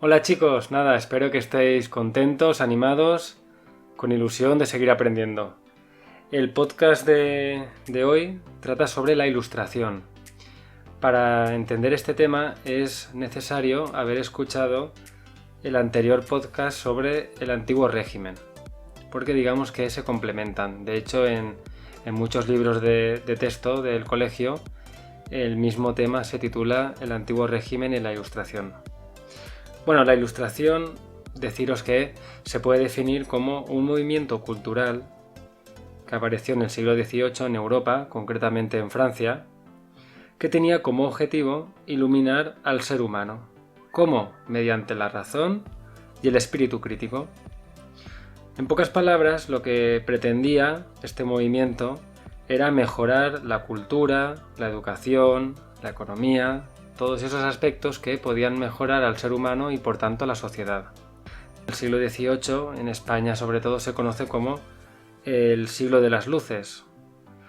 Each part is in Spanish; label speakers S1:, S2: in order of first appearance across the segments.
S1: Hola chicos, nada, espero que estéis contentos, animados, con ilusión de seguir aprendiendo. El podcast de hoy trata sobre la ilustración. Para entender este tema es necesario haber escuchado el anterior podcast sobre el antiguo régimen, porque digamos que se complementan. De hecho, en muchos libros de texto del colegio, el mismo tema se titula El antiguo régimen y la ilustración. Bueno, la ilustración, deciros que se puede definir como un movimiento cultural que apareció en el siglo XVIII en Europa, concretamente en Francia, que tenía como objetivo iluminar al ser humano. ¿Cómo? Mediante la razón y el espíritu crítico. En pocas palabras, lo que pretendía este movimiento era mejorar la cultura, la educación, la economía, todos esos aspectos que podían mejorar al ser humano y por tanto a la sociedad. El siglo XVIII, en España sobre todo, se conoce como el siglo de las luces.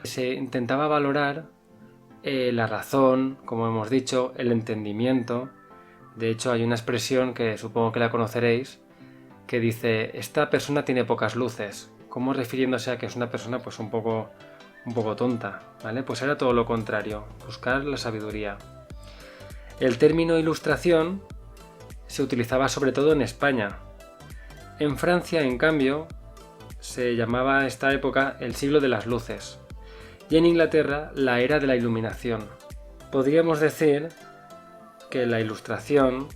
S1: Se intentaba valorar la razón, como hemos dicho, el entendimiento. De hecho, hay una expresión que supongo que la conoceréis, que dice, esta persona tiene pocas luces, como refiriéndose a que es una persona pues un poco tonta, ¿vale? Pues era todo lo contrario, buscar la sabiduría. El término ilustración se utilizaba sobre todo en España. En Francia, en cambio, se llamaba a esta época el siglo de las luces y en Inglaterra la era de la iluminación. Podríamos decir que la ilustración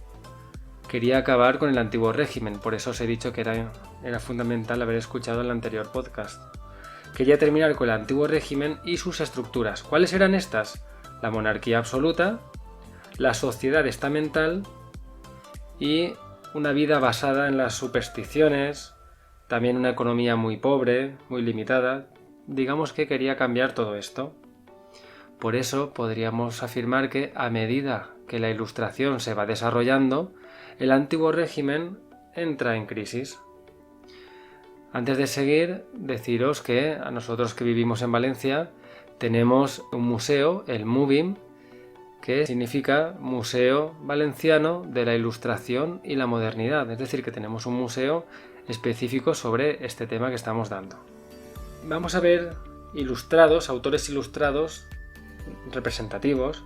S1: quería acabar con el antiguo régimen, por eso os he dicho que era fundamental haber escuchado el anterior podcast. Quería terminar con el antiguo régimen y sus estructuras. ¿Cuáles eran estas? La monarquía absoluta, la sociedad estamental y una vida basada en las supersticiones, también una economía muy pobre, muy limitada. Digamos que quería cambiar todo esto. Por eso podríamos afirmar que a medida que la ilustración se va desarrollando, el antiguo régimen entra en crisis. Antes de seguir, deciros que a nosotros que vivimos en Valencia tenemos un museo, el MUVIM, que significa Museo Valenciano de la Ilustración y la Modernidad. Es decir, que tenemos un museo específico sobre este tema que estamos dando. Vamos a ver autores ilustrados representativos.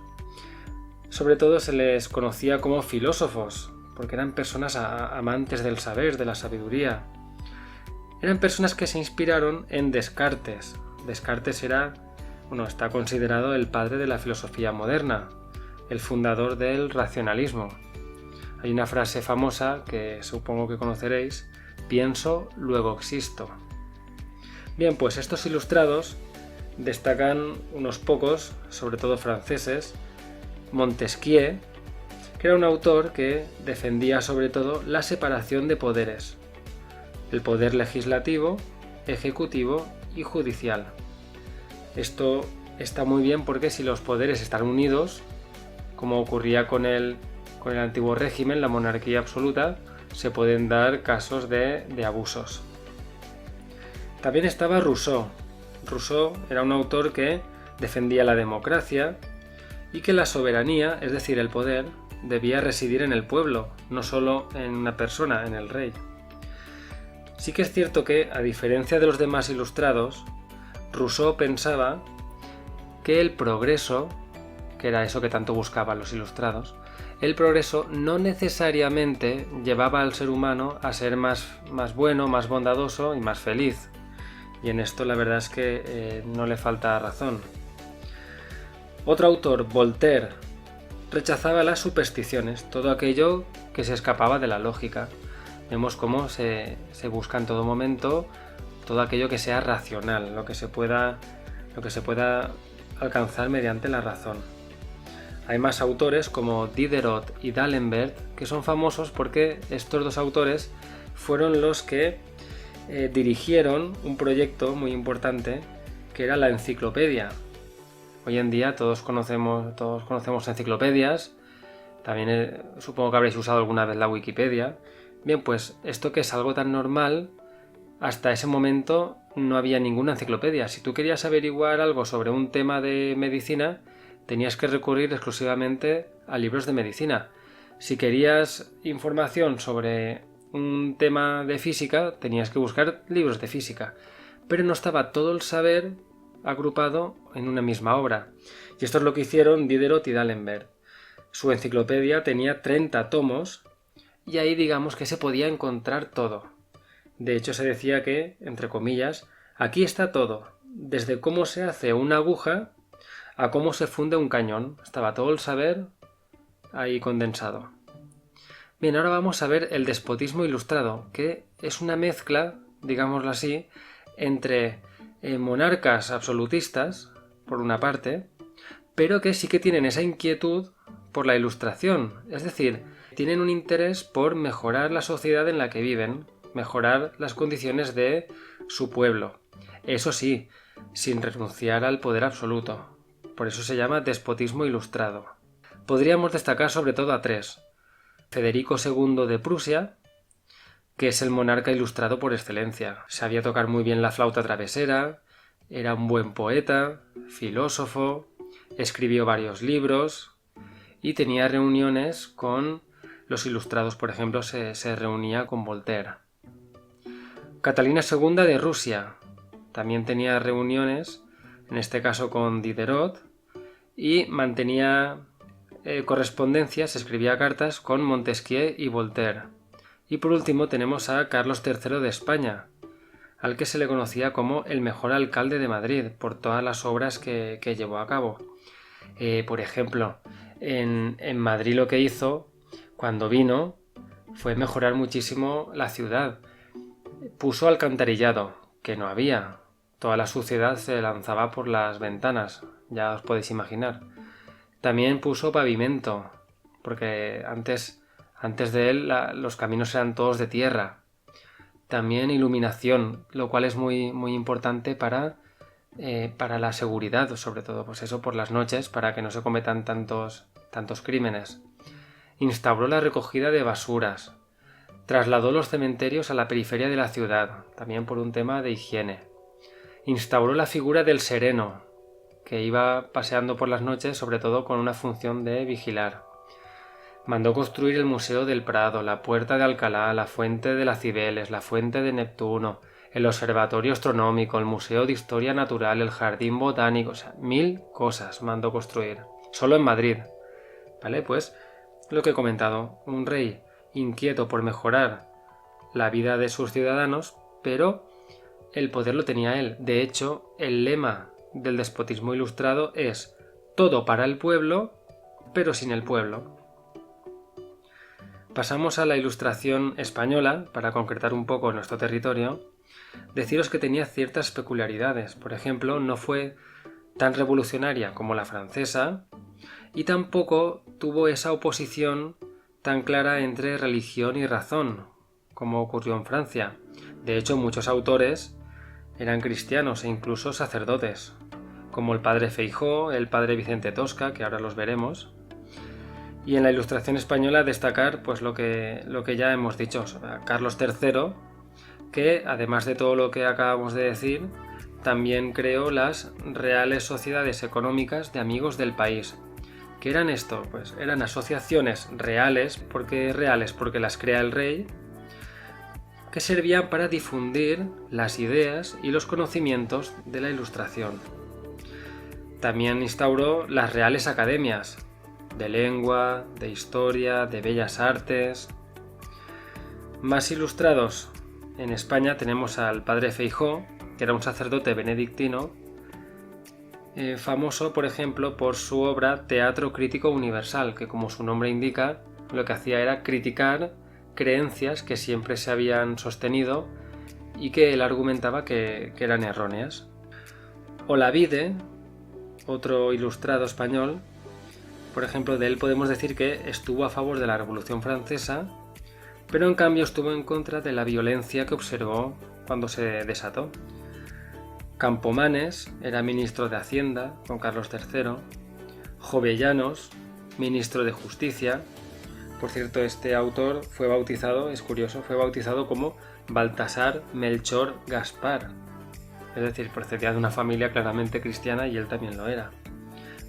S1: Sobre todo se les conocía como filósofos, porque eran personas amantes del saber, de la sabiduría. Eran personas que se inspiraron en Descartes. Descartes está considerado el padre de la filosofía moderna, el fundador del racionalismo. Hay una frase famosa que supongo que conoceréis: pienso, luego existo. Bien, pues estos ilustrados destacan unos pocos, sobre todo franceses. Montesquieu, que era un autor que defendía sobre todo la separación de poderes, el poder legislativo, ejecutivo y judicial. Esto está muy bien porque si los poderes están unidos, como ocurría con el antiguo régimen, la monarquía absoluta, se pueden dar casos de abusos. También estaba Rousseau. Rousseau era un autor que defendía la democracia y que la soberanía, es decir, el poder, debía residir en el pueblo, no solo en una persona, en el rey. Sí que es cierto que, a diferencia de los demás ilustrados, Rousseau pensaba que el progreso, que era eso que tanto buscaban los ilustrados, el progreso no necesariamente llevaba al ser humano a ser más bueno, más bondadoso y más feliz. Y en esto la verdad es que no le falta razón. Otro autor, Voltaire, rechazaba las supersticiones, todo aquello que se escapaba de la lógica. Vemos cómo se busca en todo momento todo aquello que sea racional, lo que se pueda alcanzar mediante la razón. Hay más autores como Diderot y D'Alembert que son famosos porque estos dos autores fueron los que dirigieron un proyecto muy importante que era la enciclopedia. Hoy en día todos conocemos enciclopedias, también supongo que habréis usado alguna vez la Wikipedia. Bien, pues esto que es algo tan normal, hasta ese momento no había ninguna enciclopedia. Si tú querías averiguar algo sobre un tema de medicina, tenías que recurrir exclusivamente a libros de medicina. Si querías información sobre un tema de física, tenías que buscar libros de física, pero no estaba todo el saber agrupado en una misma obra. Y esto es lo que hicieron Diderot y D'Alembert. Su enciclopedia tenía 30 tomos y ahí digamos que se podía encontrar todo. De hecho se decía que, entre comillas, aquí está todo, desde cómo se hace una aguja a cómo se funde un cañón. Estaba todo el saber ahí condensado. Bien, ahora vamos a ver el despotismo ilustrado, que es una mezcla, digámoslo así, entre monarcas absolutistas, por una parte, pero que sí que tienen esa inquietud por la ilustración, es decir, tienen un interés por mejorar la sociedad en la que viven, mejorar las condiciones de su pueblo. Eso sí, sin renunciar al poder absoluto. Por eso se llama despotismo ilustrado. Podríamos destacar sobre todo a 3. Federico II de Prusia, que es el monarca ilustrado por excelencia. Sabía tocar muy bien la flauta travesera, era un buen poeta, filósofo, escribió varios libros y tenía reuniones con los ilustrados. Por ejemplo, se reunía con Voltaire. Catalina II de Rusia también tenía reuniones, en este caso con Diderot, y mantenía correspondencias, escribía cartas con Montesquieu y Voltaire. Y por último tenemos a Carlos III de España, al que se le conocía como el mejor alcalde de Madrid por todas las obras que llevó a cabo. Por ejemplo, en Madrid lo que hizo cuando vino fue mejorar muchísimo la ciudad. Puso alcantarillado, que no había. Toda la suciedad se lanzaba por las ventanas, ya os podéis imaginar. También puso pavimento, porque antes de él los caminos eran todos de tierra. También iluminación, lo cual es muy, muy importante para la seguridad, sobre todo, pues eso, por las noches, para que no se cometan tantos crímenes. Instauró la recogida de basuras. Trasladó los cementerios a la periferia de la ciudad, también por un tema de higiene. Instauró la figura del sereno, que iba paseando por las noches, sobre todo con una función de vigilar. Mandó construir el Museo del Prado, la Puerta de Alcalá, la Fuente de las Cibeles, la Fuente de Neptuno, el Observatorio Astronómico, el Museo de Historia Natural, el Jardín Botánico, o sea, 1000 cosas mandó construir, solo en Madrid. ¿Vale? Pues lo que he comentado, un rey inquieto por mejorar la vida de sus ciudadanos, pero el poder lo tenía él. De hecho, el lema del despotismo ilustrado es todo para el pueblo, pero sin el pueblo. Pasamos a la Ilustración española, para concretar un poco nuestro territorio. Deciros que tenía ciertas peculiaridades. Por ejemplo, no fue tan revolucionaria como la francesa y tampoco tuvo esa oposición tan clara entre religión y razón, como ocurrió en Francia. De hecho, muchos autores eran cristianos e incluso sacerdotes, como el padre Feijoo, el padre Vicente Tosca, que ahora los veremos. Y en la Ilustración española destacar pues lo que ya hemos dicho, Carlos III, que además de todo lo que acabamos de decir, también creó las Reales Sociedades Económicas de Amigos del País. ¿Qué eran esto? Pues eran asociaciones reales porque las crea el rey, que servían para difundir las ideas y los conocimientos de la Ilustración. También instauró las Reales Academias, de lengua, de historia, de bellas artes. Más ilustrados en España tenemos al padre Feijoo, que era un sacerdote benedictino, famoso, por ejemplo, por su obra Teatro Crítico Universal, que como su nombre indica, lo que hacía era criticar creencias que siempre se habían sostenido y que él argumentaba que eran erróneas. Olavide, otro ilustrado español, por ejemplo, de él podemos decir que estuvo a favor de la Revolución Francesa, pero en cambio estuvo en contra de la violencia que observó cuando se desató. Campomanes era ministro de Hacienda con Carlos III, Jovellanos, ministro de Justicia. Por cierto, este autor fue bautizado, es curioso, fue bautizado como Baltasar Melchor Gaspar, es decir, procedía de una familia claramente cristiana y él también lo era.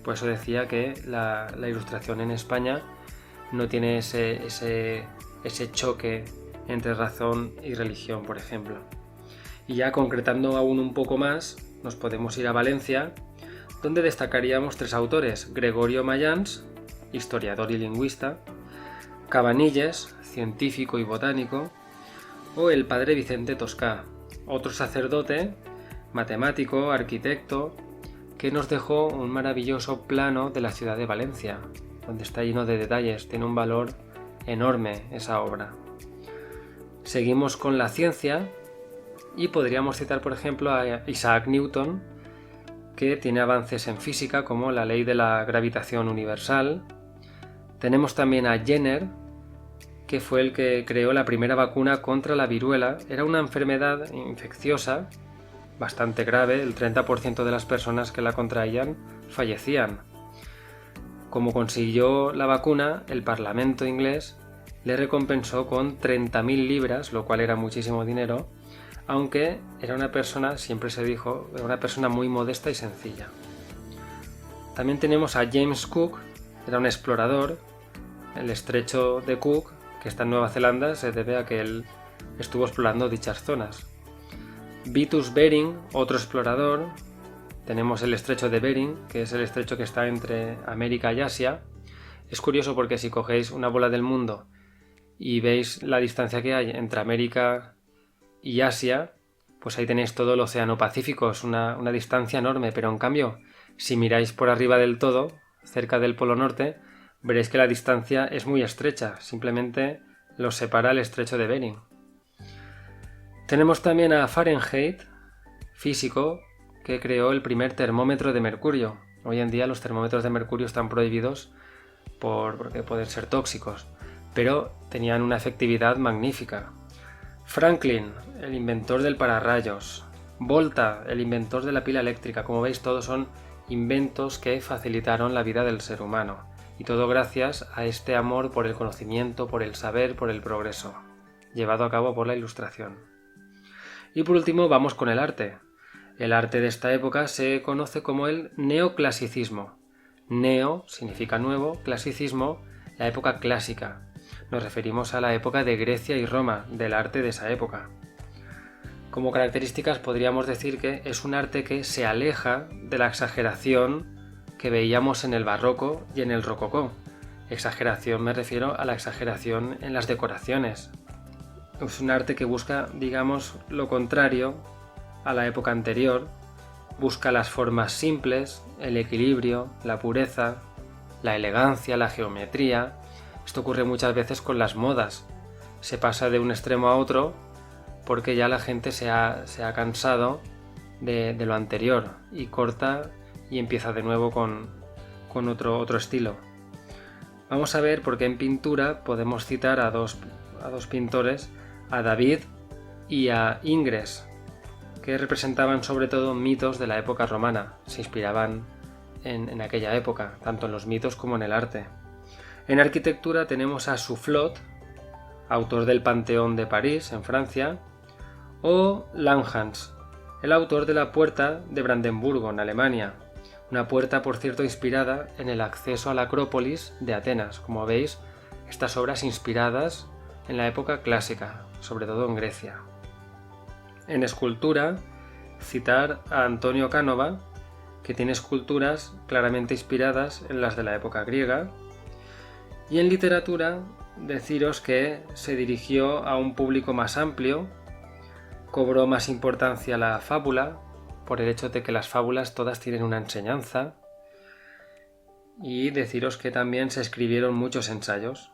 S1: Por eso decía que la Ilustración en España no tiene ese choque entre razón y religión, por ejemplo. Y ya concretando aún un poco más, nos podemos ir a Valencia, donde destacaríamos 3 autores: Gregorio Mayans, historiador y lingüista; Cabanilles, científico y botánico; o el padre Vicente Toscá, otro sacerdote, matemático, arquitecto, que nos dejó un maravilloso plano de la ciudad de Valencia, donde está lleno de detalles. Tiene un valor enorme esa obra. Seguimos con la ciencia y podríamos citar, por ejemplo, a Isaac Newton, que tiene avances en física como la ley de la gravitación universal. Tenemos también a Jenner, que fue el que creó la primera vacuna contra la viruela. Era una enfermedad infecciosa bastante grave, el 30% de las personas que la contraían fallecían. Como consiguió la vacuna, el Parlamento inglés le recompensó con 30.000 libras, lo cual era muchísimo dinero, aunque era una persona, siempre se dijo, era una persona muy modesta y sencilla. También tenemos a James Cook, era un explorador. El estrecho de Cook, que está en Nueva Zelanda, se debe a que él estuvo explorando dichas zonas. Vitus Bering, otro explorador. Tenemos el estrecho de Bering, que es el estrecho que está entre América y Asia. Es curioso porque si cogéis una bola del mundo y veis la distancia que hay entre América y Asia, pues ahí tenéis todo el océano Pacífico. Es una distancia enorme, pero en cambio, si miráis por arriba del todo, cerca del Polo Norte, veréis que la distancia es muy estrecha, simplemente los separa el estrecho de Bering. Tenemos también a Fahrenheit, físico, que creó el primer termómetro de mercurio. Hoy en día los termómetros de mercurio están prohibidos porque pueden ser tóxicos, pero tenían una efectividad magnífica. Franklin, el inventor del pararrayos. Volta, el inventor de la pila eléctrica. Como veis, todos son inventos que facilitaron la vida del ser humano. Y todo gracias a este amor por el conocimiento, por el saber, por el progreso, llevado a cabo por la Ilustración. Y por último vamos con el arte. El arte de esta época se conoce como el neoclasicismo. Neo significa nuevo, clasicismo, la época clásica. Nos referimos a la época de Grecia y Roma, del arte de esa época. Como características podríamos decir que es un arte que se aleja de la exageración que veíamos en el barroco y en el rococó. Exageración me refiero a la exageración en las decoraciones. Es un arte que busca, digamos, lo contrario a la época anterior. Busca las formas simples, el equilibrio, la pureza, la elegancia, la geometría. Esto ocurre muchas veces con las modas. Se pasa de un extremo a otro porque ya la gente se ha cansado de lo anterior y corta y empieza de nuevo con otro estilo. Vamos a ver por qué en pintura podemos citar a dos pintores, a David y a Ingres, que representaban sobre todo mitos de la época romana. Se inspiraban en aquella época, tanto en los mitos como en el arte. En arquitectura tenemos a Soufflot, autor del Panteón de París, en Francia, o Langhans, el autor de la Puerta de Brandenburgo, en Alemania. Una puerta, por cierto, inspirada en el acceso a la Acrópolis de Atenas. Como veis, estas obras inspiradas en la época clásica, sobre todo en Grecia. En escultura, citar a Antonio Canova, que tiene esculturas claramente inspiradas en las de la época griega. Y en literatura, deciros que se dirigió a un público más amplio, cobró más importancia la fábula, por el hecho de que las fábulas todas tienen una enseñanza, y deciros que también se escribieron muchos ensayos.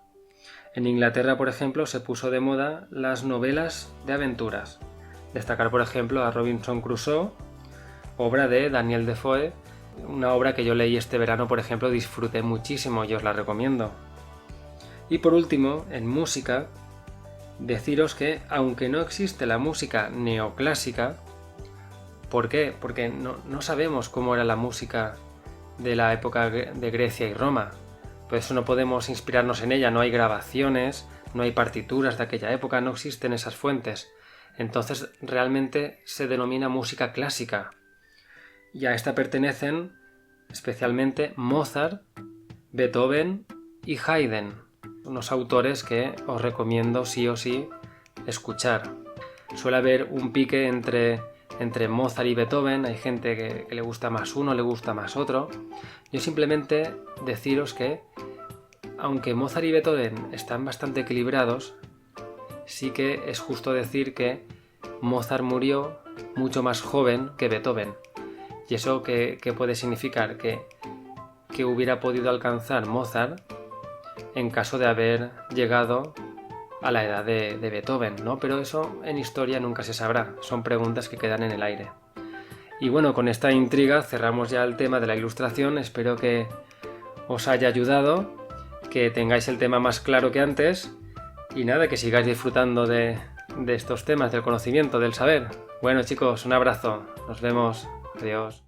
S1: En Inglaterra, por ejemplo, se puso de moda las novelas de aventuras. Destacar, por ejemplo, a Robinson Crusoe, obra de Daniel Defoe, una obra que yo leí este verano, por ejemplo, disfruté muchísimo y os la recomiendo. Y por último, en música, deciros que, aunque no existe la música neoclásica, ¿por qué? Porque no sabemos cómo era la música de la época de Grecia y Roma. Por eso no podemos inspirarnos en ella, no hay grabaciones, no hay partituras de aquella época, no existen esas fuentes. Entonces realmente se denomina música clásica. Y a esta pertenecen especialmente Mozart, Beethoven y Haydn. unos autores que os recomiendo sí o sí escuchar. Suele haber un pique entre Mozart y Beethoven, hay gente que le gusta más uno, le gusta más otro. Yo simplemente deciros que, aunque Mozart y Beethoven están bastante equilibrados, sí que es justo decir que Mozart murió mucho más joven que Beethoven. ¿Y eso qué puede significar? Que hubiera podido alcanzar Mozart en caso de haber llegado a la edad de Beethoven, ¿no? Pero eso en historia nunca se sabrá, son preguntas que quedan en el aire. Y bueno, con esta intriga cerramos ya el tema de la ilustración, espero que os haya ayudado, que tengáis el tema más claro que antes y nada, que sigáis disfrutando de estos temas, del conocimiento, del saber. Bueno chicos, un abrazo, nos vemos, adiós.